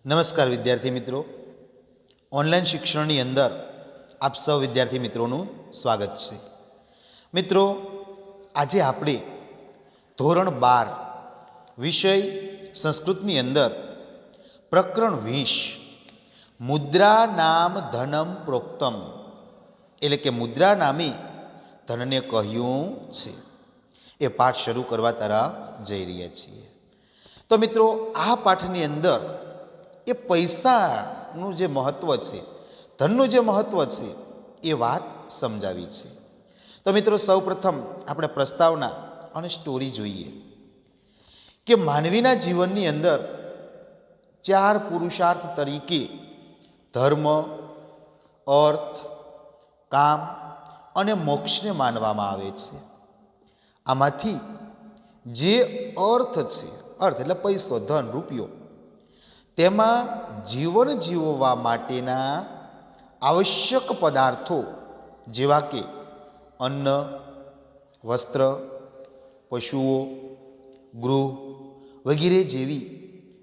નમસ્કાર વિદ્યાર્થી મિત્રો, ઓનલાઈન શિક્ષણની અંદર આપ સૌ વિદ્યાર્થી મિત્રોનું સ્વાગત છે. મિત્રો, આજે આપણે ધોરણ 12 વિષય સંસ્કૃતની અંદર પ્રકરણ 20 મુદ્રા નામ ધનમ પ્રોક્તમ એટલે કે મુદ્રા નામે ધનને કહ્યું છે એ પાઠ શરૂ કરવા તરફ જઈ રહ્યા છીએ. તો મિત્રો, આ પાઠની અંદર એ પૈસાનું જે મહત્ત્વ છે, ધનનું જે મહત્ત્વ છે એ વાત સમજાવી છે. તો મિત્રો, સૌપ્રથમ આપણે પ્રસ્તાવના અને સ્ટોરી જોઈએ કે માનવીના જીવનની અંદર 4 પુરુષાર્થ તરીકે ધર્મ, અર્થ, કામ અને મોક્ષને માનવામાં આવે છે. આમાંથી જે અર્થ છે, અર્થ એટલે પૈસો, ધન, રૂપિયો, તેમાં જીવન જીવવા માટેના આવશ્યક પદાર્થો જેવા કે અન્ન, વસ્ત્ર, પશુઓ, ગૃહ વગેરે જેવી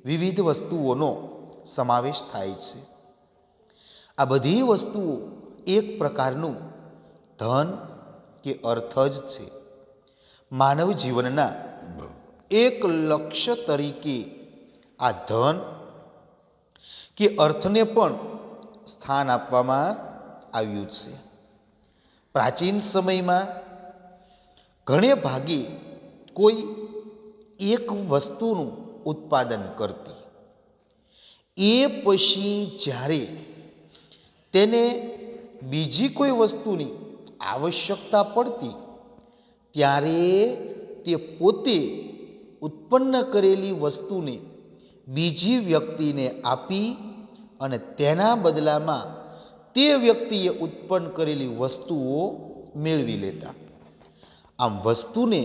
વિવિધ વસ્તુઓનો સમાવેશ થાય છે. આ બધી વસ્તુઓ એક પ્રકારનું ધન કે અર્થ જ છે. માનવ જીવનના એક લક્ષ્ય તરીકે આ ધન કે અર્થને પણ સ્થાન આપવામાં આવ્યું છે. પ્રાચીન સમયમાં ઘણે ભાગે કોઈ એક વસ્તુનું ઉત્પાદન કરતી, એ પછી જ્યારે તેને બીજી કોઈ વસ્તુની આવશ્યકતા પડતી ત્યારે તે પોતે ઉત્પન્ન કરેલી વસ્તુને બીજી વ્યક્તિને આપી અને તેના બદલામાં તે વ્યક્તિએ ઉત્પન્ન કરેલી વસ્તુઓ મેળવી લેતા. આમ વસ્તુને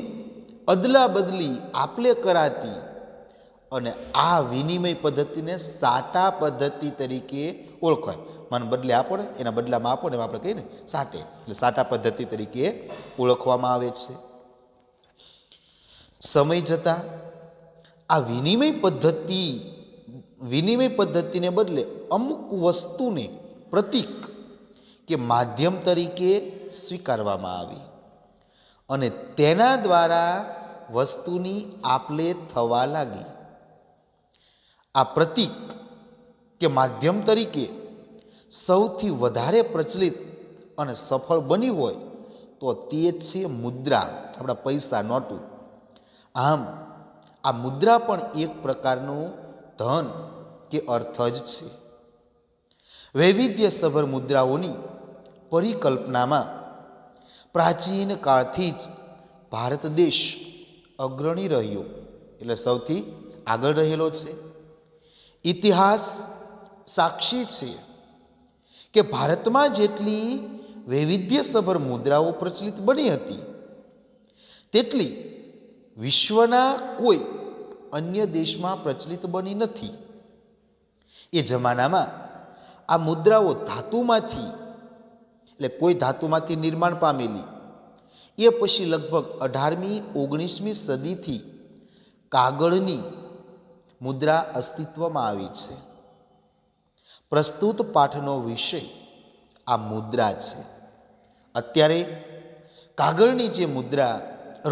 અદલા બદલી આપલે કરાતી અને આ વિનિમય પદ્ધતિને સાટા પદ્ધતિ તરીકે ઓળખાય. મને બદલે આપો ને, એના બદલામાં આપો ને, આપણે કહીએ ને સાટે, એટલે સાટા પદ્ધતિ તરીકે ઓળખવામાં આવે છે. સમય જતાં આ વિનિમય પદ્ધતિને બદલે અમુક વસ્તુને પ્રતીક કે માધ્યમ તરીકે સ્વીકારવામાં આવી અને તેના દ્વારા વસ્તુની આપલે થવા લાગી. આ પ્રતીક કે માધ્યમ તરીકે સૌથી વધારે પ્રચલિત અને સફળ બની હોય તો તે છે મુદ્રા, આપણા પૈસા, નોટું. આમ આ મુદ્રા પણ એક પ્રકારનું ધન કે અર્થ જ છે. વૈવિધ્યસભર મુદ્રાઓની પરિકલ્પનામાં પ્રાચીન કાળથી જ ભારત દેશ અગ્રણી રહ્યો, એટલે સૌથી આગળ રહેલો છે. ઇતિહાસ સાક્ષી છે કે ભારતમાં જેટલી વૈવિધ્યસભર મુદ્રાઓ પ્રચલિત બની હતી તેટલી વિશ્વના કોઈ અન્ય દેશમાં પ્રચલિત બની નથી. એ જમાનામાં આ મુદ્રાઓ ધાતુમાંથી, એટલે કોઈ ધાતુમાંથી નિર્માણ પામેલી, એ પછી લગભગ 18મી 19મી સદીથી કાગળની મુદ્રા અસ્તિત્વમાં આવી છે. પ્રસ્તુત પાઠનો વિષય આ મુદ્રા છે. અત્યારે કાગળની જે મુદ્રા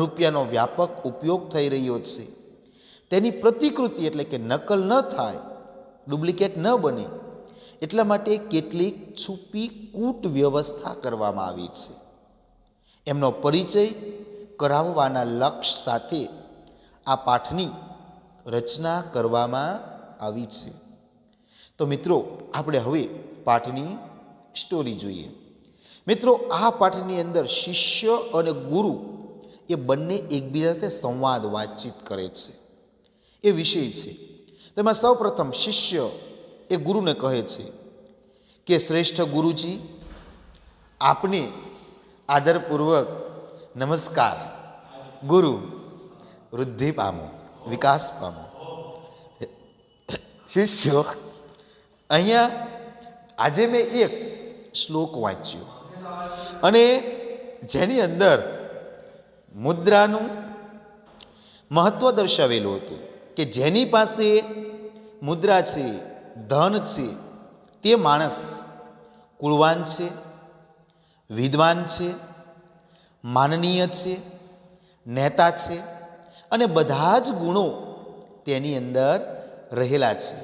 રૂપિયાનો વ્યાપક ઉપયોગ થઈ રહ્યો છે તેની પ્રતિકૃતિ એટલે કે નકલ ન થાય, ડુપ્લિકેટ ન બને એટલા માટે કેટલીક છુપી કૂટ વ્યવસ્થા કરવામાં આવી છે. એમનો પરિચય કરાવવાના લક્ષ્ય સાથે આ પાઠની રચના કરવામાં આવી છે. તો મિત્રો, આપણે હવે પાઠની સ્ટોરી જોઈએ. મિત્રો, આ પાઠની અંદર શિષ્ય અને ગુરુ એ બંને એકબીજા સાથે સંવાદ, વાતચીત કરે છે, એ વિષય છે. તેમાં સૌપ્રથમ શિષ્ય એ ગુરુને કહે છે કે શ્રેષ્ઠ ગુરુજી, આપને આદરપૂર્વક નમસ્કાર. ગુરુ, વૃદ્ધિ પામો, વિકાસ પામો. શિષ્ય, અહીંયા આજે મેં એક શ્લોક વાંચ્યો અને જેની અંદર મુદ્રાનું મહત્વ દર્શાવેલું હતું કે જેની પાસે મુદ્રા છે ધન છે તે માણસ કુળવાન છે, વિદ્વાન છે, માનનીય છે, નેતા છે અને બધા જ ગુણો તેની અંદર રહેલા છે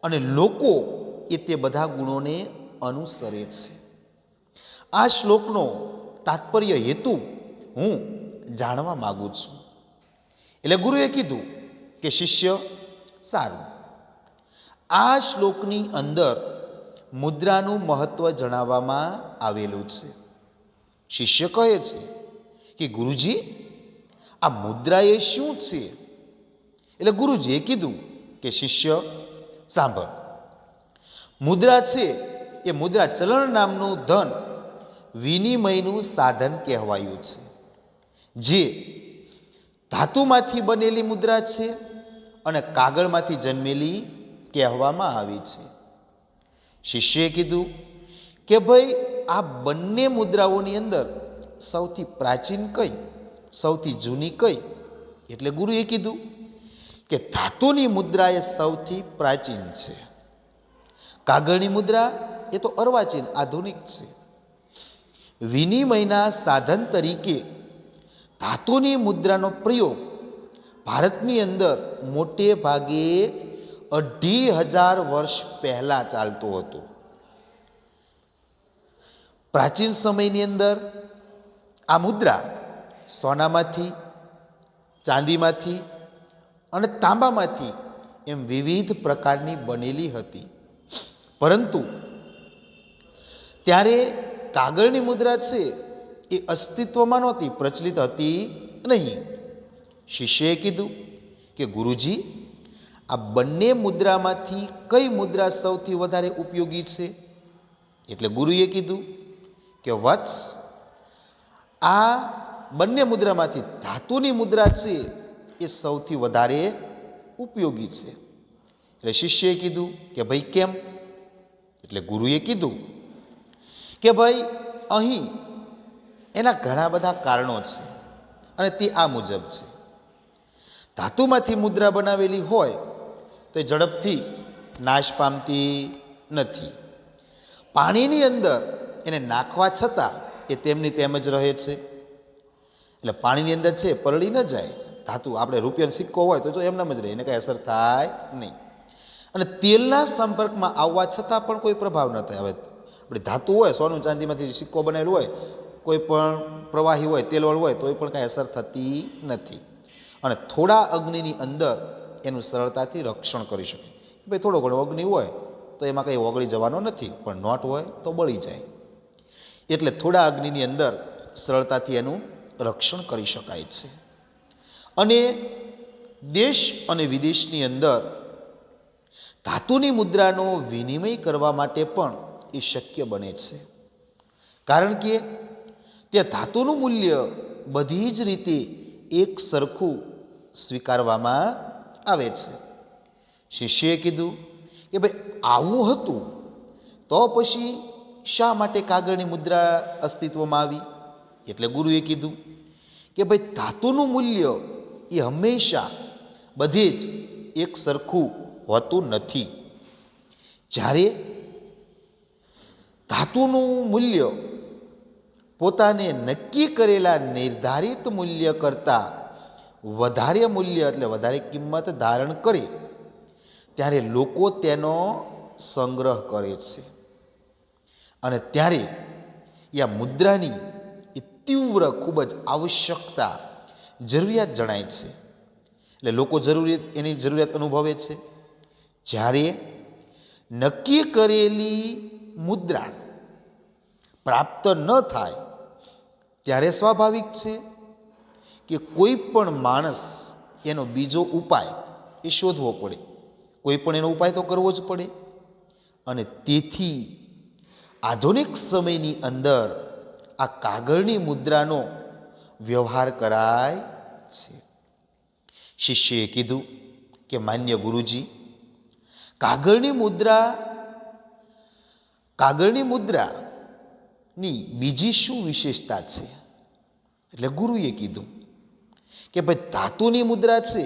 અને લોકો એ તે બધા ગુણોને અનુસરે છે. આ શ્લોકનો તાત્પર્ય હેતુ હું જાણવા માગું છું. એટલે ગુરુએ કીધું કે શિષ્ય સારું, આ શ્લોકની અંદર મુદ્રાનું મહત્વ જણાવવામાં આવેલું છે. શિષ્ય કહે છે કે ગુરુજી, આ મુદ્રા એ શું છે? એટલે ગુરુજીએ કીધું કે શિષ્ય સાંભળ, મુદ્રા છે એ મુદ્રા ચલણ નામનું ધન વિનિમયનું સાધન કહેવાયું છે, જે ધાતુમાંથી બનેલી મુદ્રા છે અને કાગળમાંથી જન્મેલી કહેવામાં આવી છે. શિષ્યએ કીધું કે ભાઈ, આ બંને મુદ્રાઓની અંદર સૌથી પ્રાચીન કઈ, સૌથી જૂની કઈ? એટલે ગુરુએ કીધું કે ધાતુની મુદ્રા એ સૌથી પ્રાચીન છે, કાગળની મુદ્રા એ તો અર્વાચીન આધુનિક છે. વિનિમયના સાધન તરીકે ધાતુની મુદ્રાનો પ્રયોગ ભારતની અંદર મોટે ભાગે 2500 વર્ષ પહેલા ચાલતો હતો. પ્રાચીન સમયની અંદર આ મુદ્રા સોનામાંથી, ચાંદીમાંથી અને તાંબામાંથી એમ વિવિધ પ્રકારની બનેલી હતી. પરંતુ ત્યારે કાગળની મુદ્રા છે એ અસ્તિત્વમાં નહોતી, પ્રચલિત હતી નહીં. શિષ્યએ કીધું કે ગુરુજી, આ બંને મુદ્રામાંથી કઈ મુદ્રા સૌથી વધારે ઉપયોગી છે? એટલે ગુરુએ કીધું કે વત્સ, આ બંને મુદ્રામાંથી ધાતુની મુદ્રા છે એ સૌથી વધારે ઉપયોગી છે. એટલે શિષ્યએ કીધું કે ભાઈ કેમ? એટલે ગુરુએ કીધું કે ભાઈ, અહીં એના ઘણા બધા કારણો છે અને તે આ મુજબ છે. ધાતુમાંથી મુદ્રા બનાવેલી હોય તો એ ઝડપથી નાશ પામતી નથી. પાણીની અંદર એને નાખવા છતાં એ તેમની તેમ જ રહે છે. એટલે પાણીની અંદર છે પલળી ન જાય. ધાતુ આપણે રૂપિયાનો સિક્કો હોય તો જો એમનામ જ રહે, એને કાંઈ અસર થાય નહીં. અને તેલના સંપર્કમાં આવવા છતાં પણ કોઈ પ્રભાવ ન થાય. હવે આપણે ધાતુ હોય, સોનું ચાંદીમાંથી સિક્કો બનેલો હોય, કોઈ પણ પ્રવાહી હોય, તેલવાળું હોય, તો એ પણ કાંઈ અસર થતી નથી. અને થોડા અગ્નિની અંદર એનું સરળતાથી રક્ષણ કરી શકે. ભાઈ થોડો ઘણો અગ્નિ હોય તો એમાં કંઈ ઓગળી જવાનો નથી, પણ નોટ હોય તો બળી જાય. એટલે થોડા અગ્નિની અંદર સરળતાથી એનું રક્ષણ કરી શકાય છે. અને દેશ અને વિદેશની અંદર ધાતુની મુદ્રાનો વિનિમય કરવા માટે પણ એ શક્ય બને છે. કારણ કે ત્યાં ધાતુનું મૂલ્ય બધી જ રીતે એક સરખું સ્વીકારવામાં આવે છે. શિષ્યએ કીધું કે ભાઈ, આવું હતું તો પછી શા માટે કાગળની મુદ્રા અસ્તિત્વમાં આવી? એટલે ગુરુએ કીધું કે ભાઈ, ધાતુનું મૂલ્ય એ હંમેશા બધે જ એક સરખું હોતું નથી. જ્યારે ધાતુનું મૂલ્ય પોતાને નક્કી કરેલા નિર્ધારિત મૂલ્ય કરતાં વધારે મૂલ્ય એટલે વધારે કિંમત ધારણ કરે ત્યારે લોકો તેનો સંગ્રહ કરે છે. અને ત્યારે આ મુદ્રાની એ તીવ્ર ખૂબ જ આવશ્યકતા, જરૂરિયાત જણાય છે. એટલે લોકો એની જરૂરિયાત અનુભવે છે. જ્યારે નક્કી કરેલી મુદ્રા પ્રાપ્ત ન થાય ત્યારે સ્વાભાવિક છે કે કોઈ પણ માણસ એનો બીજો ઉપાય એ શોધવો પડે. કોઈ પણ એનો ઉપાય તો કરવો જ પડે. અને તેથી આધુનિક સમયની અંદર આ કાગળની મુદ્રાનો વ્યવહાર કરાય છે. શિષ્યએ કીધું કે માન્ય ગુરુજી, કાગળની મુદ્રાની બીજી શું વિશેષતા છે? એટલે ગુરુએ કીધું કે ભાઈ, ધાતુની મુદ્રા છે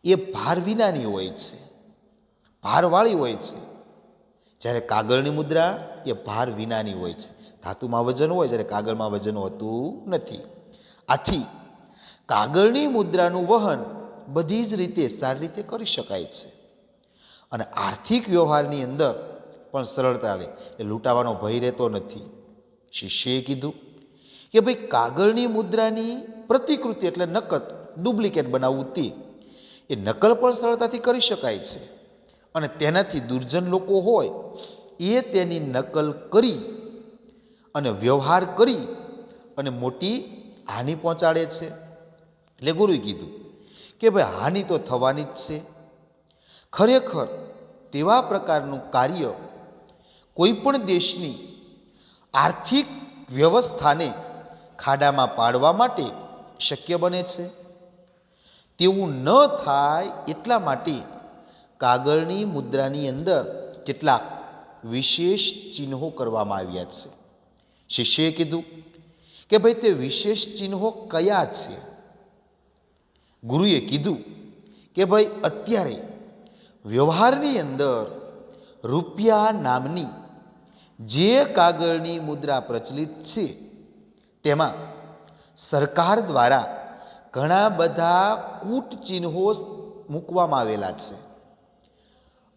એ ભાર વિનાની હોય છે. ભારવાળી હોય છે, જ્યારે કાગળની મુદ્રા એ ભાર વિનાની હોય છે. ધાતુમાં વજન હોય, જ્યારે કાગળમાં વજન હોતું નથી. આથી કાગળની મુદ્રાનું વહન બધી જ રીતે સારી રીતે કરી શકાય છે અને આર્થિક વ્યવહારની અંદર પણ સરળતા રહે, એ લૂંટાવાનો ભય રહેતો નથી. શિષ્યએ કીધું કે ભાઈ કાગળની મુદ્રાની પ્રતિકૃતિ એટલે નકલ, ડુપ્લિકેટ બનાવવું, તે એ નકલ પણ સરળતાથી કરી શકાય છે અને તેનાથી દુર્જન લોકો હોય એ તેની નકલ કરી અને વ્યવહાર કરી અને મોટી હાનિ પહોંચાડે છે. એટલે ગુરુએ કીધું કે ભાઈ હાનિ તો થવાની જ છે. ખરેખર તેવા પ્રકારનું કાર્ય કોઈ પણ દેશની આર્થિક વ્યવસ્થાને ખાડામાં પાડવા માટે શક્ય બને છે. તેવું ન થાય એટલા માટે કાગળની મુદ્રાની અંદર કેટલાક વિશેષ ચિહ્નો કરવામાં આવ્યા છે. શિષ્યએ કીધું કે ભાઈ તે વિશેષ ચિહ્નો કયા છે? ગુરુએ કીધું કે ભાઈ અત્યારે વ્યવહારની અંદર રૂપિયા નામની જે કાગળની મુદ્રા પ્રચલિત છે તેમાં સરકાર દ્વારા ઘણા બધા કૂટ ચિહ્નો મૂકવામાં આવેલા છે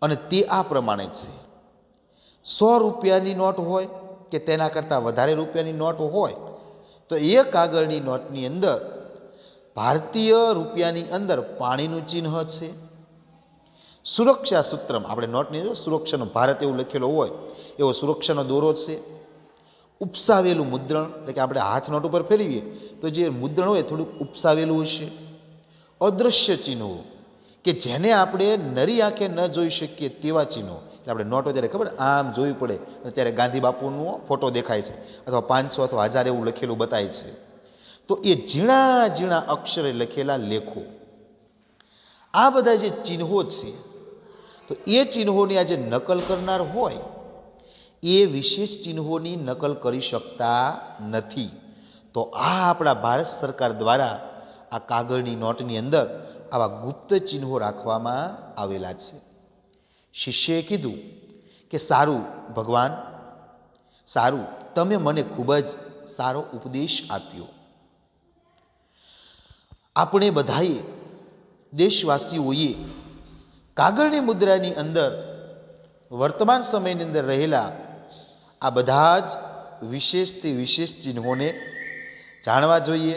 અને તે આ પ્રમાણે છે. 100 રૂપિયાની નોટ હોય કે તેના કરતાં વધારે રૂપિયાની નોટ હોય તો એ કાગળની નોટની અંદર ભારતીય રૂપિયાની અંદર પાણીનું ચિહ્ન છે. સુરક્ષા સૂત્રમ, આપણે નોટની સુરક્ષાનો ભારત એવું લખેલો હોય એવો સુરક્ષાનો દોરો છે. ઉપસાવેલું મુદ્રણ, એટલે કે આપણે હાથ નોટ ઉપર ફેરવીએ તો જે મુદ્રણ હોય થોડુંક ઉપસાવેલું હશે. અદૃશ્ય ચિહ્નો કે જેને આપણે નરી આંખે ન જોઈ શકીએ તેવા ચિહ્નો, એટલે આપણે નોટો ત્યારે ખબર આમ જોવી પડે અને ત્યારે ગાંધી બાપુનો ફોટો દેખાય છે અથવા 500 અથવા 1000 એવું લખેલું બતાય છે. તો એ ઝીણા ઝીણા અક્ષરે લખેલા લેખો, આ બધા જે ચિહ્નો છે, તો એ ચિહ્નોની આજે નકલ કરનાર હોય એ વિશેષ ચિહ્નોની નકલ કરી શકતા નથી. તો આ આપણા ભારત સરકાર દ્વારા આ કાગળની નોટની અંદર આવા ગુપ્ત ચિહ્નો રાખવામાં આવેલા છે. શિષ્યએ કીધું કે સારું ભગવાન, સારું, તમે મને ખૂબ જ સારો ઉપદેશ આપ્યો. આપણે બધાએ, દેશવાસીઓએ કાગળની મુદ્રાની અંદર વર્તમાન સમયની અંદર રહેલા આ બધા જ વિશેષથી વિશેષ ચિહ્નોને જાણવા જોઈએ,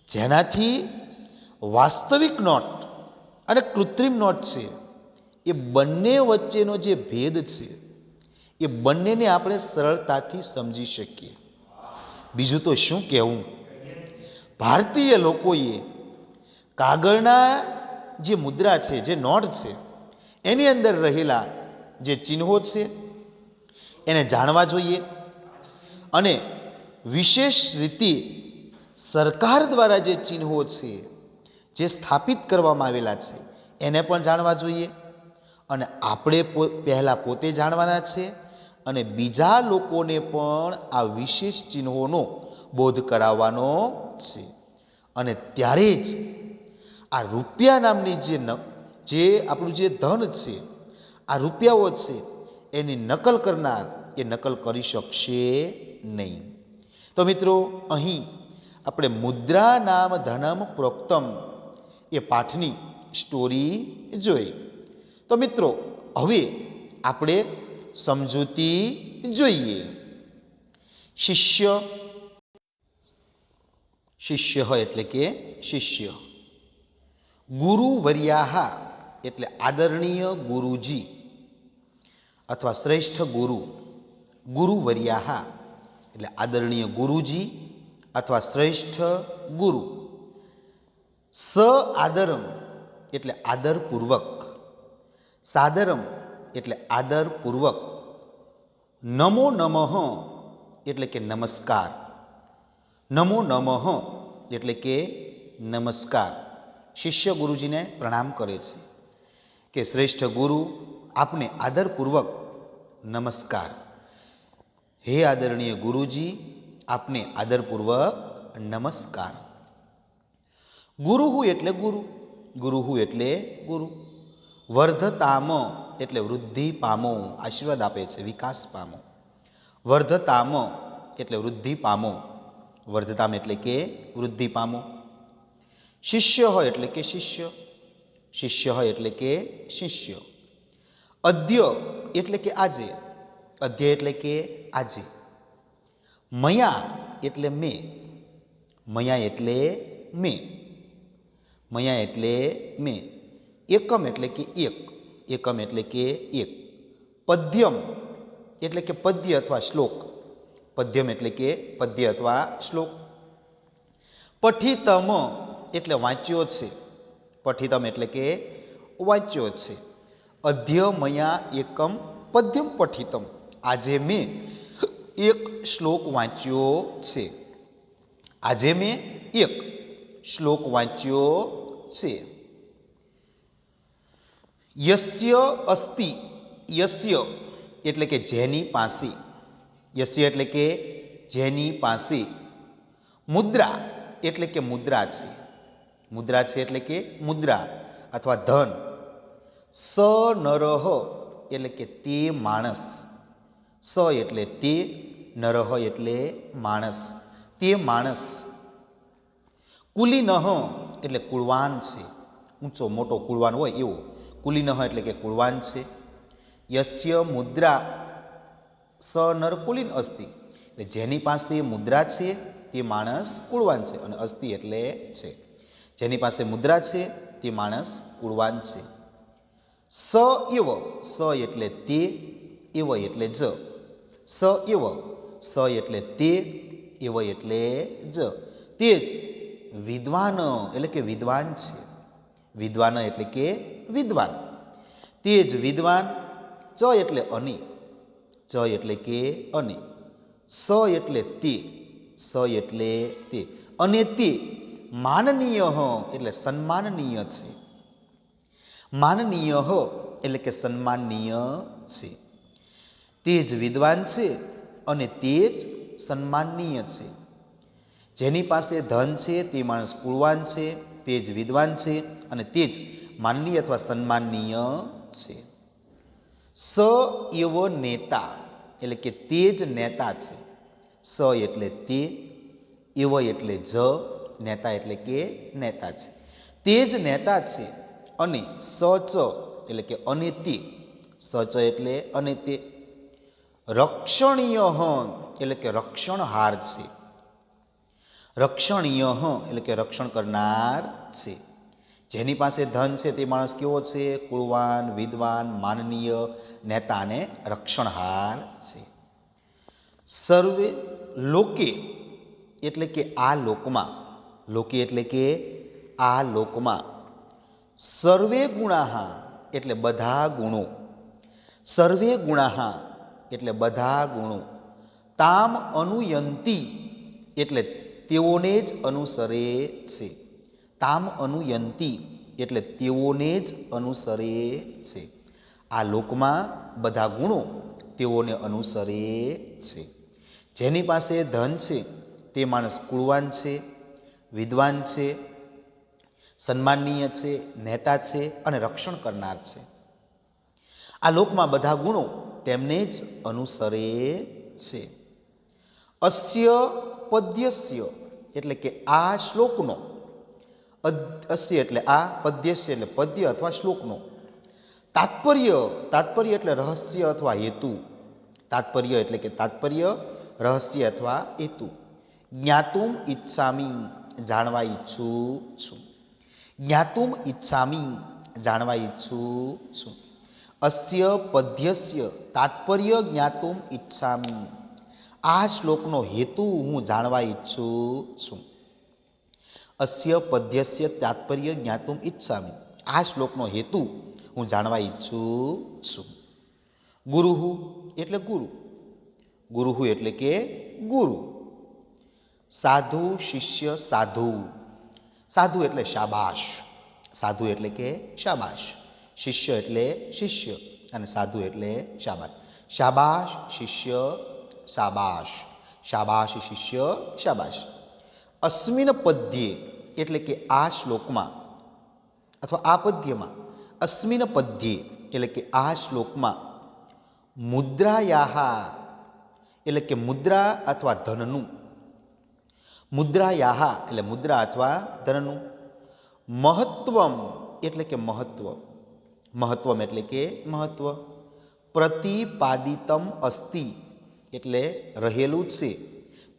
જેનાથી વાસ્તવિક નોટ અને કૃત્રિમ નોટ છે એ બંને વચ્ચેનો જે ભેદ છે એ બંનેને આપણે સરળતાથી સમજી શકીએ. બીજું તો શું કહેવું, ભારતીય લોકોએ કાગળના જે મુદ્રા છે, જે નોટ છે, એની અંદર રહેલા જે ચિહ્નો છે એને જાણવા જોઈએ અને વિશેષ રીતે સરકાર દ્વારા જે ચિહ્નો છે જે સ્થાપિત કરવામાં આવેલા છે એને પણ જાણવા જોઈએ અને આપણે પહેલાં પોતે જાણવાના છે અને બીજા લોકોને પણ આ વિશેષ ચિહ્નોનો બોધ કરાવવાનો છે. અને ત્યારે જ આ રૂપિયા નામની જે આપણું જે ધન છે, આ રૂપિયાઓ છે, એની નકલ કરનાર એ નકલ કરી શકશે નહીં. તો મિત્રો, અહીં આપણે મુદ્રા નામ ધનમ પ્રોક્તમ એ પાઠની સ્ટોરી જોઈ. તો મિત્રો, હવે આપણે સમજૂતી જોઈએ. શિષ્ય, શિષ્ય એટલે કે શિષ્ય. ગુરુ વર્યાહા એટલે આદરણીય ગુરુજી અથવા શ્રેષ્ઠ ગુરુ. ગુરુ વર્યાહા એટલે આદરણીય ગુરુજી અથવા શ્રેષ્ઠ ગુરુ. સ આદરમ એટલે આદરપૂર્વક. સાદરમ એટલે આદરપૂર્વક. નમો નમઃ એટલે કે નમસ્કાર. નમો નમઃ એટલે કે નમસ્કાર. શિષ્ય ગુરુજીને પ્રણામ કરે છે કે શ્રેષ્ઠ ગુરુ, આપને આદરપૂર્વક નમસ્કાર. હે આદરણીય ગુરુજી, આપને આદરપૂર્વક નમસ્કાર. ગુરુહુ એટલે ગુરુ. ગુરુહુ એટલે ગુરુ. વર્ધતામ એટલે વૃદ્ધિ પામો, આશીર્વાદ આપે છે, વિકાસ પામો. વર્ધતામ એટલે વૃદ્ધિ પામો, વર્ધતામ એટલે કે વૃદ્ધિ પામો. શિષ્ય હોય એટલે કે શિષ્ય, શિષ્ય હોય એટલે કે શિષ્ય. અદ્ય એટલે કે આજે, અધ્ય એટલે કે આજે. મયા એટલે મેં, મયા એટલે મેં, મયા એટલે મેં. એકમ એટલે કે એક, એકમ એટલે કે એક. પદ્યમ એટલે કે પદ્ય અથવા શ્લોક, પદ્યમ એટલે કે પદ્ય અથવા શ્લોક. પઠિતમ એટલે વાંચ્યો છે, પઠિતમ એટલે કે વાંચ્યો છે. અધ્ય મયા એકમ પદ્યમ પઠિતમ, આજે મેં એક શ્લોક વાંચ્યો છે, આજે મેં એક શ્લોક વાંચ્યો છે. યસ્ય અસ્તિ, યસ્ય એટલે કે જેની પાસે, યસ્ય એટલે કે જેની પાસે. મુદ્રા એટલે કે મુદ્રા છે, મુદ્રા છે એટલે કે મુદ્રા અથવા ધન. સ નરહ એટલે કે તે માણસ, સ એટલે તે, નરહ એટલે માણસ, તે માણસ. કુલીનઃ એટલે કુળવાન છે, ઊંચો મોટો કુળવાન હોય એવો. કુલીનઃ એટલે કે કુળવાન છે. યસ્ય મુદ્રા સ નર કુલીન અસ્તિ, એટલે જેની પાસે મુદ્રા છે તે માણસ કુળવાન છે, અને અસ્તિ એટલે છે. જેની પાસે મુદ્રા છે તે માણસ કુળવાન છે. સ એવ, સ એટલે તે, એવ એટલે જ, સ એવ, સ એટલે તે, એવ એટલે જ. તે જ વિદ્વાન એટલે કે વિદ્વાન છે, વિદ્વાન એટલે કે વિદ્વાન. તે જ વિદ્વાન. ચ એટલે અને, ચ એટલે કે અને. સ એટલે તે, સ એટલે તે, અને તે માનનીય એટલે સન્માનનીય છે, માનનીય એટલે કે સન્માનનીય છે. તે જ વિદ્વાન છે અને તે જ સન્માનનીય છે. જેની પાસે ધન છે તે માણસ કુળવાન છે, તે જ વિદ્વાન છે અને તે જ માનનીય અથવા સન્માનનીય છે. સ એવ નેતા એટલે કે તે જ નેતા છે, સ એટલે તે, એવ એટલે જ, નેતા એટલે કે નેતા છે. તે જ નેતા છે. અને સ ચ એટલે કે અને તે, સ ચ એટલે અને તે. રક્ષણીય એટલે કે રક્ષણહાર છે, રક્ષણીય એટલે કે રક્ષણ કરનાર છે. જેની પાસે ધન છે તે માણસ કેવો છે? કુળવાન, વિદ્વાન, માનનીય, નેતા અને રક્ષણહાર છે. સર્વે લોકે એટલે કે આ લોકમાં, લોકે એટલે કે આ લોકમાં. સર્વે ગુણાહા એટલે બધા ગુણો, સર્વે ગુણાહા એટલે બધા ગુણો. તામ અનુયંતી એટલે તેઓને જ અનુસરે છે, તામ અનુયંતી એટલે તેઓને જ અનુસરે છે. આ લોકમાં બધા ગુણો તેઓને અનુસરે છે. જેની પાસે ધન છે તે માણસ કુળવાન છે, વિદ્વાન છે, સન્માનનીય છે, નેતા છે અને રક્ષણ કરનાર છે. આ લોકમાં બધા ગુણો તેમને જ અનુસરે છે. અસ્ય પદ્યસ્ય એટલે કે આ શ્લોકનો, અસ્ય એટલે આ, પદ્યસ્ય એટલે પદ્ય અથવા શ્લોકનો. તાત્પર્ય, તાત્પર્ય એટલે રહસ્ય અથવા હેતુ, તાત્પર્ય એટલે કે તાત્પર્ય, રહસ્ય અથવા હેતુ. જ્ઞાતુમ ઈચ્છામિ જાણવા ઈચ્છું છું, જ્ઞાતુમ ઈચ્છામિ જાણવા ઈચ્છું છું. અસ્ય પદ્યસ્ય તાત્પર્ય જ્ઞાતુમ ઈચ્છામિ, આ શ્લોકનો હેતુ હું જાણવા ઈચ્છું છું. અસ્ય પદ્યસ્ય તાત્પર્ય જ્ઞાતુમ ઈચ્છામિ, આ શ્લોકનો હેતુ હું જાણવા ઈચ્છું છું. ગુરુહુ એટલે ગુરુ, ગુરુહુ એટલે કે ગુરુ. સાધુ શિષ્ય સાધુ, સાધુ એટલે શાબાશ, સાધુ એટલે કે શાબાશ. શિષ્ય એટલે શિષ્ય અને સાધુ એટલે શાબાશ. શાબાશ શિષ્ય શાબાશ, શાબાશ શિષ્ય શાબાશ. અસ્મિન પદ્યે એટલે કે આ શ્લોકમાં અથવા આ પદ્યમાં, અસ્મિન પદ્યે એટલે કે આ શ્લોકમાં મુદ્રાયાહા એટલે કે મુદ્રા અથવા ધનનું, મુદ્રાયાહા એટલે મુદ્રા અથવા ધનનું, મહત્વમ એટલે કે મહત્વ, મહત્વમ એટલે કે મહત્વ, પ્રતિપાદિતમ અસ્તિ એટલે રહેલું છે,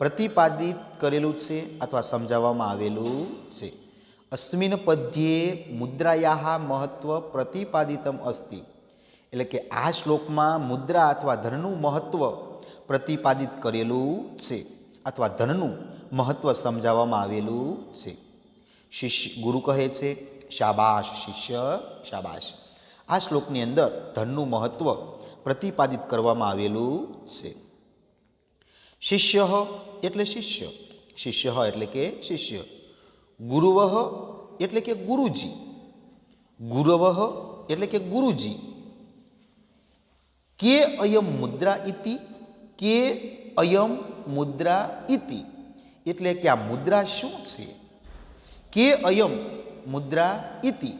પ્રતિપાદિત કરેલું છે અથવા સમજાવવામાં આવેલું છે. અસ્મિન પદ્યે મુદ્રાયાહા મહત્વ પ્રતિપાદિતમ અસ્તિ એટલે કે આ શ્લોકમાં મુદ્રા અથવા ધનનું મહત્વ પ્રતિપાદિત કરેલું છે અથવા ધનનું મહત્વ સમજાવવામાં આવેલું છે. શિષ્ય ગુરુ કહે છે, શાબાશ શિષ્ય શાબાશ. આ શ્લોકની અંદર ધનનું મહત્વ પ્રતિપાદિત કરવામાં આવેલું છે. શિષ્ય એટલે શિષ્ય, શિષ્ય એટલે કે શિષ્ય, ગુરુવહ એટલે કે ગુરુજી, ગુરવહ એટલે કે ગુરુજી, કે અયમ મુદ્રા ઇતિ, કે અયમ મુદ્રા ઇતિ એટલે કે આ મુદ્રા શું છે, કે અયમ મુદ્રા ઇતિ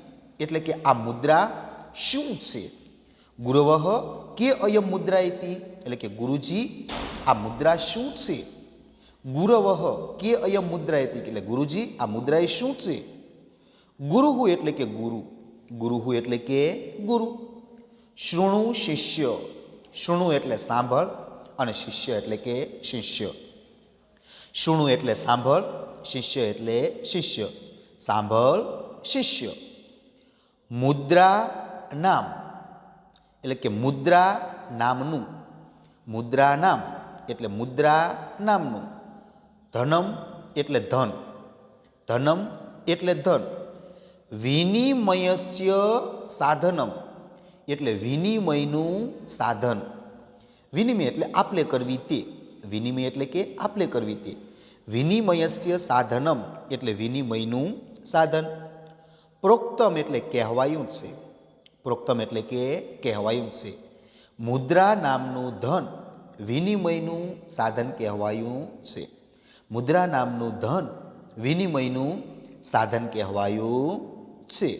એટલે કે આ મુદ્રા શું છે, ગુરવહ કે અયમ મુદ્રા ઇતિ એટલે કે ગુરુજી આ મુદ્રા શું છે, ગુરવહ કે અયમ મુદ્રા ઇતિ એટલે ગુરુજી આ મુદ્રા એ શું છે, ગુરુહુ એટલે કે ગુરુ, ગુરુહુ એટલે કે ગુરુ, શૃણુ શિષ્ય, શૃણુ એટલે સાંભળ અને શિષ્ય એટલે કે શિષ્ય, શૃણુ એટલે સાંભળ, શિષ્ય એટલે શિષ્ય, સાંભળ શિષ્ય. મુદ્રા નામ એટલે કે મુદ્રા નામનું, મુદ્રા નામ એટલે મુદ્રા નામનું, ધનમ એટલે ધન, ધનમ એટલે ધન, વિનિમયસ્ય સાધનમ એટલે વિનિમયનું સાધન, વિનિમય એટલે આપલે કરવી તે, વિનિમય એટલે કે આપલે કરવી તે, વિનિમયસ્ય સાધનમ એટલે વિનિમયનું સાધન, પ્રોક્તમ એટલે કહેવાયું છે, પ્રોક્તમ એટલે કે કહેવાયું છે, મુદ્રા નામનું ધન વિનિમયનું સાધન કહેવાયું છે, મુદ્રા નામનું ધન વિનિમયનું સાધન કહેવાયું છે.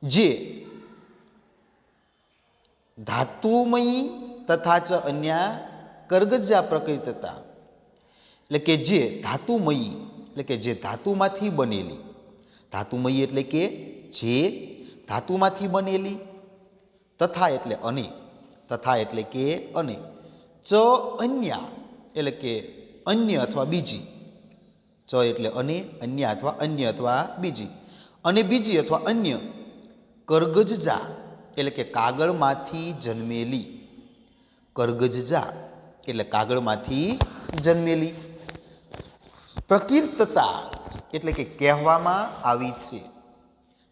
જે ધાતુમયી તથા ચ અન્ય કર્ગજા પ્રકૃતતા એટલે કે જે ધાતુમયી એટલે કે જે ધાતુમાંથી બનેલી, ધાતુમયી એટલે કે જે ધાતુમાંથી બનેલી, તથા એટલે અને, તથા એટલે કે અને, ચ અન્ય એટલે કે અન્ય અથવા બીજી, ચ એટલે અને, અન્ય અથવા અન્ય અથવા બીજી, અને બીજી અથવા અન્ય, કર્ગજજા એટલે કે કાગળમાંથી જન્મેલી, કર્ગજજા એટલે કાગળમાંથી જન્મેલી, પ્રકીર્તતા એટલે કે કહેવામાં આવી છે,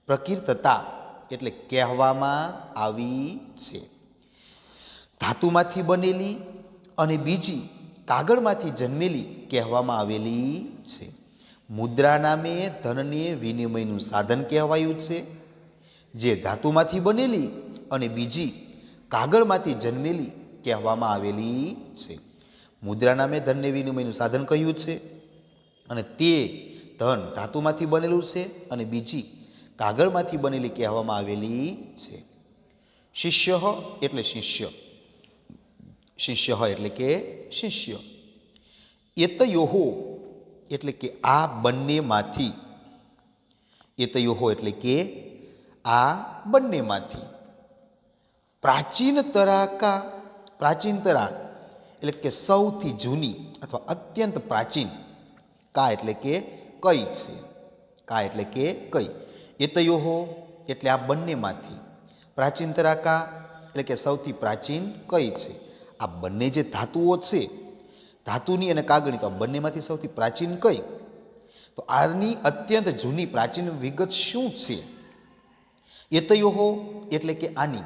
પ્રકીર્તતા એટલે કહેવામાં આવી છે, ધાતુમાંથી બનેલી અને બીજી કાગળમાંથી જન્મેલી કહેવામાં આવેલી છે. મુદ્રા નામે ધનને વિનિમયનું સાધન કહેવાયું છે, જે ધાતુમાંથી બનેલી અને બીજી કાગળમાંથી જન્મેલી કહેવામાં આવેલી છે. મુદ્રા નામે ધનને વિનિમયનું સાધન કહ્યું છે અને તે ધન ધાતુમાંથી બનેલું છે અને બીજી કાગળમાંથી બનેલી કહેવામાં આવેલી છે. શિષ્ય એટલે શિષ્ય, શિષ્ય એટલે કે શિષ્ય, એતયોહો એટલે કે આ બંનેમાંથી, એતયોહો એટલે કે આ બંનેમાંથી, પ્રાચીનતરા કા, પ્રાચીનતરા એટલે કે સૌથી જૂની અથવા અત્યંત પ્રાચીન, કા એટલે કે કઈ છે, કા એટલે કે કઈ, એતયોહો એટલે આ બંનેમાંથી, પ્રાચીનતરા કા એટલે કે સૌથી પ્રાચીન કઈ છે. આ બંને જે ધાતુઓ છે, ધાતુની અને કાગળની, તો આ બંનેમાંથી સૌથી પ્રાચીન કઈ, તો આની અત્યંત જૂની પ્રાચીન વિગત શું છે. એતયોહો એટલે કે આની,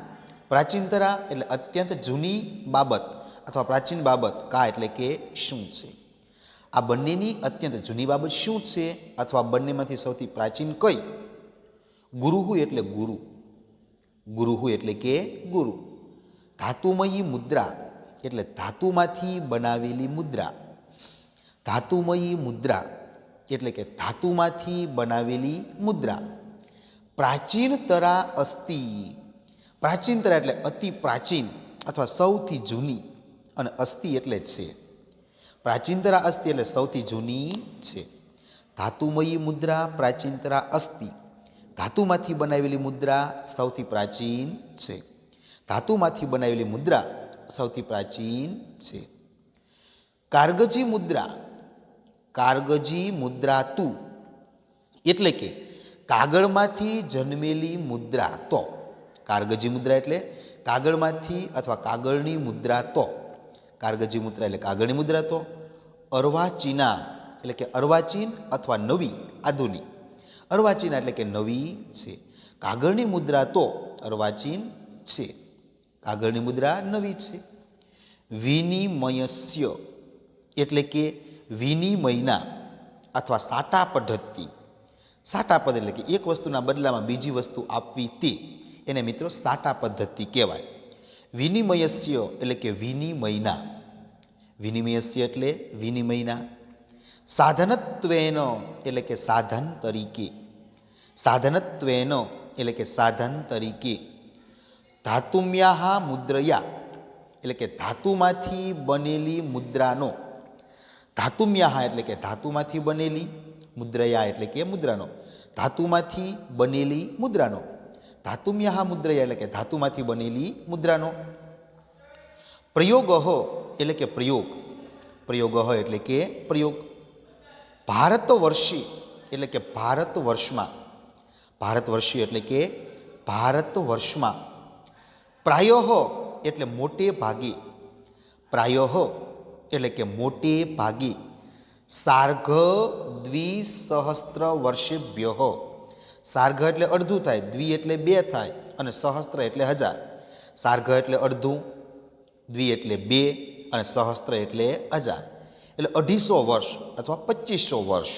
પ્રાચીનતરા એટલે અત્યંત જૂની બાબત અથવા પ્રાચીન બાબત, કા એટલે કે શું છે. આ બંનેની અત્યંત જૂની બાબત શું છે અથવા બંનેમાંથી સૌથી પ્રાચીન કઈ. ગુરુહુ એટલે ગુરુ, ગુરુહુ એટલે કે ગુરુ, ધાતુમયી મુદ્રા એટલે ધાતુમાંથી બનાવેલી મુદ્રા, ધાતુમયી મુદ્રા એટલે કે ધાતુમાંથી બનાવેલી મુદ્રા, પ્રાચીનતરા અસ્તિ. પ્રાચીનતરા એટલે અતિ પ્રાચીન અથવા સૌથી જૂની, અને અસ્તિ એટલે છે. પ્રાચીનતરા અસ્તિ એટલે સૌથી જૂની છે. ધાતુમયી મુદ્રા પ્રાચીનતરા અસ્તિ. ધાતુમાંથી બનાવેલી મુદ્રા સૌથી પ્રાચીન છે. ધાતુમાંથી બનાવેલી મુદ્રા સૌથી પ્રાચીન છે. કારગજી મુદ્રા, કારગજી મુદ્રા તુ એટલે કે કાગળમાંથી જન્મેલી મુદ્રા તો. કારગજી મુદ્રા એટલે કાગળમાંથી અથવા કાગળની મુદ્રા તો. કારગજી મુદ્રા એટલે કાગળની મુદ્રા તો. અર્વાચીના એટલે કે અર્વાચીન અથવા નવી, આધુનિક. અર્વાચીના એટલે કે નવી છે. કાગળની મુદ્રા તો અર્વાચીન છે. કાગળની મુદ્રા નવી છે. વિનિમયસ્ય એટલે કે વિનિમયના અથવા સાટા પદ્ધતિ. સાટા પદ એટલે કે એક વસ્તુના બદલામાં બીજી વસ્તુ આપવી તે, એને મિત્રો સાટા પદ્ધતિ કહેવાય. વિનિમયસ્ય એટલે કે વિનિમયના. વિનિમયસ્ય એટલે વિનિમયના. સાધનત્વેન એટલે કે સાધન તરીકે. સાધનત્વેન એટલે કે સાધન તરીકે. ધાતુમ્યાહા મુદ્રયા એટલે કે ધાતુમાંથી બનેલી મુદ્રાનો. ધાતુમ્યાહા એટલે કે ધાતુમાંથી બનેલી, મુદ્રયા એટલે કે મુદ્રાનો. ધાતુમાંથી બનેલી મુદ્રાનો. ધાતુમ્યાહા મુદ્રયા એટલે કે ધાતુમાંથી બનેલી મુદ્રાનો. પ્રયોગ એટલે કે પ્રયોગ. પ્રયોગ એટલે કે પ્રયોગ. ભારત વર્ષી એટલે કે ભારત વર્ષમાં. ભારત વર્ષી એટલે કે ભારત વર્ષમાં. પ્રાયઃ એટલે મોટે ભાગે. પ્રાયઃ એટલે કે મોટે ભાગે. સાર્ઘ દ્વિસહસ્ત્ર વર્ષેભ્ય. સાર્ઘ એટલે અડધું થાય, દ્વિ એટલે બે થાય, અને સહસ્ત્ર એટલે 1000. સાર્ઘ એટલે અડધું, દ્વિ એટલે બે, અને સહસ્ત્ર એટલે 1000. એટલે 250 વર્ષ અથવા 2500 વર્ષ.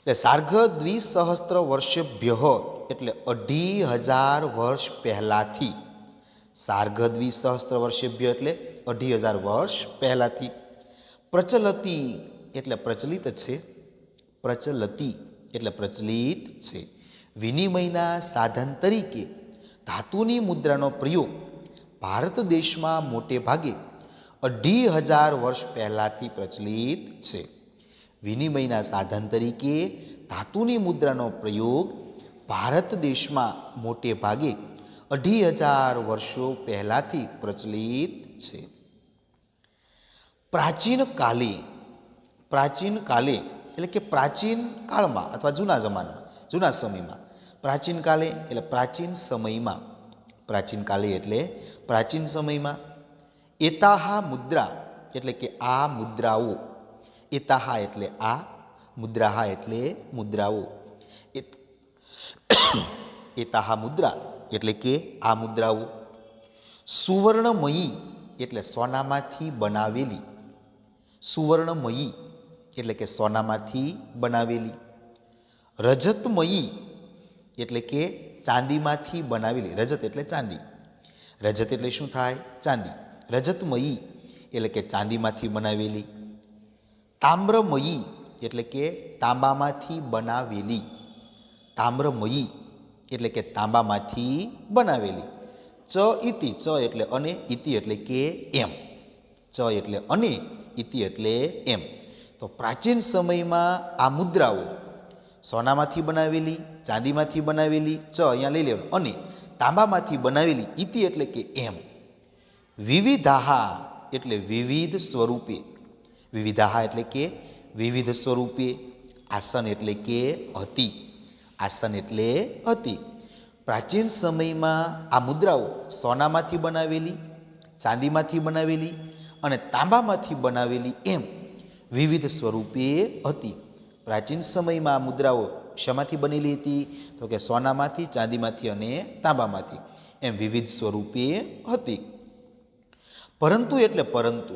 એટલે સાર્ઘ દ્વિસહસ્ત્ર વર્ષેભ્ય એટલે 2500 વર્ષ પહેલાથી. સાર્ઘ દ્વિસહસ્ત્ર વર્ષેભ્ય એટલે 2500 વર્ષ પહેલાથી. પ્રચલતી એટલે પ્રચલિત છે. પ્રચલતી એટલે પ્રચલિત છે. વિનિમયના સાધન તરીકે ધાતુની મુદ્રાનો પ્રયોગ ભારત દેશમાં મોટે ભાગે 2500 વર્ષ પહેલાથી પ્રચલિત છે. વિનિમયના સાધન તરીકે ધાતુની મુદ્રાનો પ્રયોગ ભારત દેશમાં મોટે ભાગે 2500 વર્ષો પહેલાથી પ્રચલિત છે. પ્રાચીન કાલે. પ્રાચીન કાલે એટલે કે પ્રાચીન કાળમાં અથવા જૂના જમાનામાં, જૂના સમયમાં. પ્રાચીન કાલે એટલે પ્રાચીન સમયમાં. પ્રાચીન કાલે એટલે પ્રાચીન સમયમાં. એતાહા મુદ્રા એટલે કે આ મુદ્રાઓ. એતાહા એટલે આ, મુદ્રાહા એટલે મુદ્રાઓ. એતાહા મુદ્રા એટલે કે આ મુદ્રાઓ. સુવર્ણમયી એટલે સોનામાંથી બનાવેલી. સુવર્ણમયી એટલે કે સોનામાંથી બનાવેલી. રજતમયી એટલે કે ચાંદીમાંથી બનાવેલી. રજત એટલે ચાંદી. રજત એટલે શું થાય? ચાંદી. રજતમયી એટલે કે ચાંદીમાંથી બનાવેલી. તામ્રમયી એટલે કે તાંબામાંથી બનાવેલી. તામ્રમયી એટલે કે તાંબામાંથી બનાવેલી. ચ ઇતિ, ચ એટલે અને, ઇતિ એટલે કે એમ. ચ એટલે અને, ઇતિ એટલે એમ. તો પ્રાચીન સમયમાં આ મુદ્રાઓ સોનામાંથી બનાવેલી, ચાંદીમાંથી બનાવેલી, ચ અહીંયા લઈ લેવાનું, અને તાંબામાંથી બનાવેલી, ઇતિ એટલે કે એમ. વિવિધાહા એટલે વિવિધ સ્વરૂપે. વિવિધાહા એટલે કે વિવિધ સ્વરૂપે. આસન એટલે કે હતી. આસન એટલે હતી. પ્રાચીન સમયમાં આ મુદ્રાઓ સોનામાંથી બનાવેલી, ચાંદીમાંથી બનાવેલી અને તાંબામાંથી બનાવેલી એમ વિવિધ સ્વરૂપે હતી. પ્રાચીન સમયમાં આ મુદ્રાઓ શેમાંથી બનેલી હતી? તો કે સોનામાંથી, ચાંદીમાંથી અને તાંબામાંથી. એમ વિવિધ સ્વરૂપે હતી. પરંતુ એટલે પરંતુ.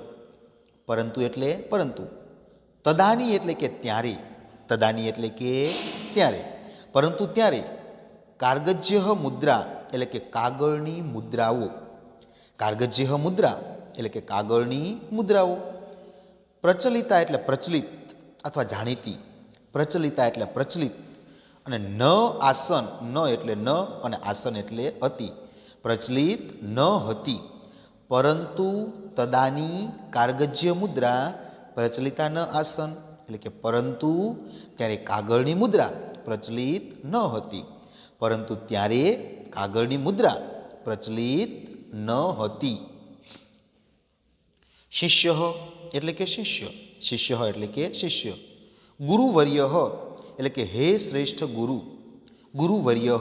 પરંતુ એટલે પરંતુ. તદાની એટલે કે ત્યારે. તદાની એટલે કે ત્યારે. પરંતુ ત્યારે. કાર્ગજ્ય મુદ્રા એટલે કે કાગળની મુદ્રાઓ. કાર્ગજ્ય મુદ્રા એટલે કે કાગળની મુદ્રાઓ. પ્રચલિતા એટલે પ્રચલિત અથવા જાણીતી. પ્રચલિતા એટલે પ્રચલિત. અને ન આસન, ન એટલે ન અને આસન એટલે અતિ, પ્રચલિત ન હતી, પરંતુ તદાની કાર્ગજ્ય મુદ્રા પ્રચલિતા ન આસન, એટલે કે પરંતુ ત્યારે કાગળની મુદ્રા પ્રચલિત ન હતી, પરંતુ ત્યારે કાગળની મુદ્રા પ્રચલિત ન હતી. શિષ્ય એટલે કે શિષ્ય, શિષ્ય એટલે કે શિષ્ય. ગુરુવર્ય એટલે કે હે શ્રેષ્ઠ ગુરુ, ગુરુવર્ય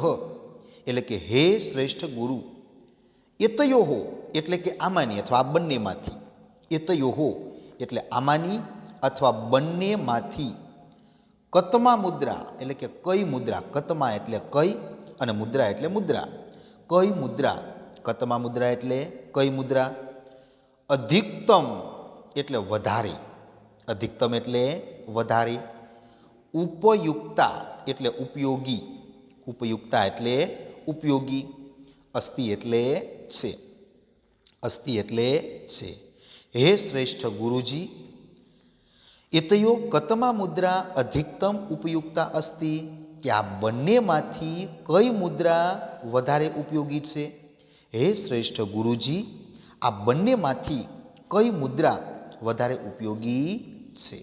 એટલે કે હે શ્રેષ્ઠ ગુરુ. એતયોહો એટલે કે આમાંની અથવા આ બંનેમાંથી, એતયોહો એટલે આમાંની અથવા બંનેમાંથી. કતમા મુદ્રા એટલે કે કઈ મુદ્રા, કતમા એટલે કઈ અને મુદ્રા એટલે મુદ્રા, કઈ મુદ્રા, કતમા મુદ્રા એટલે કઈ મુદ્રા. અધિકતમ એટલે વધારે, અધિકતમ એટલે વધારે. ઉપયુક્તા એટલે ઉપયોગી, ઉપયુક્તા એટલે ઉપયોગી. અસ્તિ એટલે છે, અસ્તિ એટલે છે. હે શ્રેષ્ઠ ગુરુજી, એતયો કતમા મુદ્રા અધિકતમ ઉપયુક્તા અસ્તિ, કે આ બંનેમાંથી કઈ મુદ્રા વધારે ઉપયોગી છે. હે શ્રેષ્ઠ ગુરુજી, આ બંનેમાંથી કઈ મુદ્રા વધારે ઉપયોગી છે.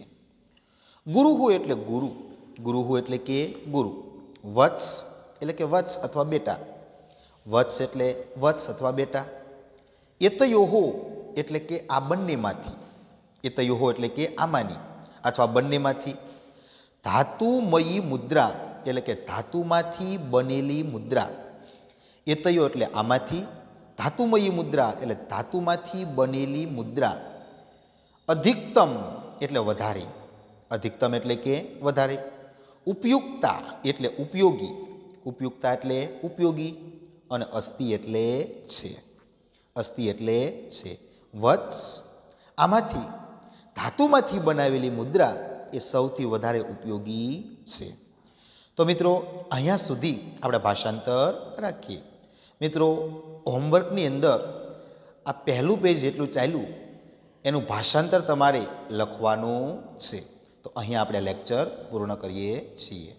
ગુરુહુ એટલે ગુરુ, ગુરુહુ એટલે કે ગુરુ. વત્સ એટલે કે વત્સ અથવા બેટા, વત્સ એટલે વત્સ અથવા બેટા. એતયોહો એટલે કે આ બંનેમાંથી, એતયોહો એટલે કે આમાંની અથવા બંનેમાંથી. ધાતુમયી મુદ્રા એટલે કે ધાતુમાંથી બનેલી મુદ્રા, એતયો એટલે આમાંથી, ધાતુમયી મુદ્રા એટલે ધાતુમાંથી બનેલી મુદ્રા. અધિકતમ એટલે વધારે, અધિકતમ એટલે કે વધારે. ઉપયુક્તા એટલે ઉપયોગી, ઉપયુક્તા એટલે ઉપયોગી. અને અસ્તિ એટલે છે, અસ્તિ એટલે છે. વત્સ, આમાંથી ધાતુમાંથી બનાવેલી મુદ્રા એ સૌથી વધારે ઉપયોગી છે. તો મિત્રો અહીંયા સુધી આપણે ભાષાંતર રાખીએ. મિત્રો હોમવર્કની અંદર આ પહેલું પેજ જેટલું ચાલ્યું એનું ભાષાંતર તમારે લખવાનું છે. તો અહીંયા આપણે લેક્ચર પૂર્ણ કરીએ છીએ.